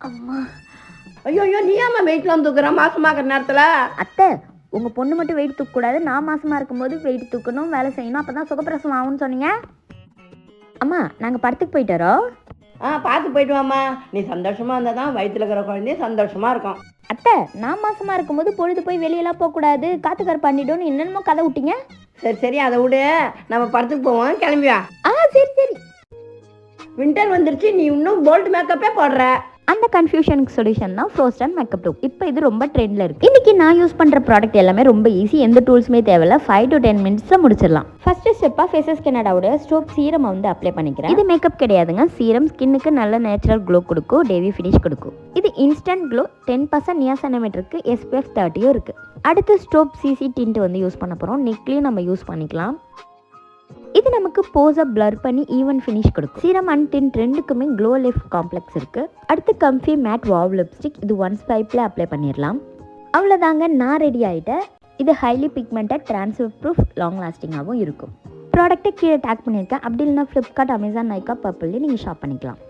அம்மா. ஐயோ ஐயோ, நீ ஏம்மா வெயிட்லாம் தூக்குற மாசமாக்குற நேரத்தில்? அத்தை, உங்கள் பொண்ணு மட்டும் வெயிட் தூக்கக்கூடாது, நான் மாசமாக இருக்கும்போது வெயிட் தூக்கணும், வேலை செய்யணும், அப்போ தான் சுகப்பிரசவம் ஆகும்னு சொன்னீங்க. அம்மா, நாங்கள் படத்துக்கு போயிட்டு வரோம். பார்த்து போயிட்டு வாம்மா. நீ சந்தோஷமாக இருந்தால் தான் வயிற்றுல இருக்கிற குழந்தையும் சந்தோஷமாக இருக்கும். அத்தை, நான் மாசமாக இருக்கும்போது பொழுது போய் வெளியெல்லாம் போகக்கூடாது, காத்துக்கார பண்ணிட்டோன்னு என்னென்னமோ கதை விட்டீங்க. சரி சரி, அதை விடு. நம்ம படத்துக்கு போவோம், கிளம்பியா? சரி சரி. வின்டர் வந்துருச்சு, நீ இன்னும் போல்ட் மேக்கப்பே போடுற. அந்த கன்ஃபியூஷனுக்கு சொல்யூஷன் தான் ஃப்ரோஸ்டன் மேக்கப் லுக். இப்போ இது ரொம்ப ட்ரெண்டில் இருக்குது. இன்றைக்கி நான் யூஸ் பண்ணுற ப்ராடக்ட் எல்லாமே ரொம்ப ஈஸி, எந்த டூல்ஸுமே தேவையில்ல. 5 to 10 மினிட்ஸில் முடிச்சிடலாம். ஃபஸ்ட்டு ஸ்டெப்பாக ஃபேஸஸ் கனடாவோட ஸ்டோப் சீரம் வந்து அப்ளை பண்ணிக்கிறேன். இது மேக்கப் கிடையாதுங்க, சீரம் ஸ்கின்னுக்கு நல்ல நேச்சுரல் க்ளோ கொடுக்கும், டேவி ஃபினிஷ் கொடுக்கும். இது இன்ஸ்டன்ட் க்ளோ, 10% நியாசனமீட்டருக்கு SPF 30 இருக்குது. அடுத்து ஸ்டோப் சிசி டிண்ட் வந்து யூஸ் பண்ண போகிறோம். நெக்லையும் நம்ம யூஸ் பண்ணிக்கலாம். இது நமக்கு போஸை பிளர் பண்ணி ஈவன் ஃபினிஷ் கொடுக்கும். சீரம் அண்ட் டிண்ட் ரெண்டுக்குமே க்ளோ லிஃப்ட் காம்ப்ளெக்ஸ் இருக்குது. அடுத்து கம்ஃபி மேட் வாவ் லிப்ஸ்டிக், இது 1 ஸ்வைப்பில் அப்ளை பண்ணிடலாம். அவ்வளோதாங்க, நான் ரெடி ஆகிட்டேன். இது highly pigmented, transfer proof, long லாஸ்டிங்காகவும் இருக்கும். ப்ராடக்ட்டை கீழே டேக் பண்ணியிருக்கேன். அப்படி இல்லைனா ஃப்ளிப்கார்ட், அமேசான், நைக்கா, பர்பிள்லேயும் நீங்கள் ஷாப் பண்ணிக்கலாம்.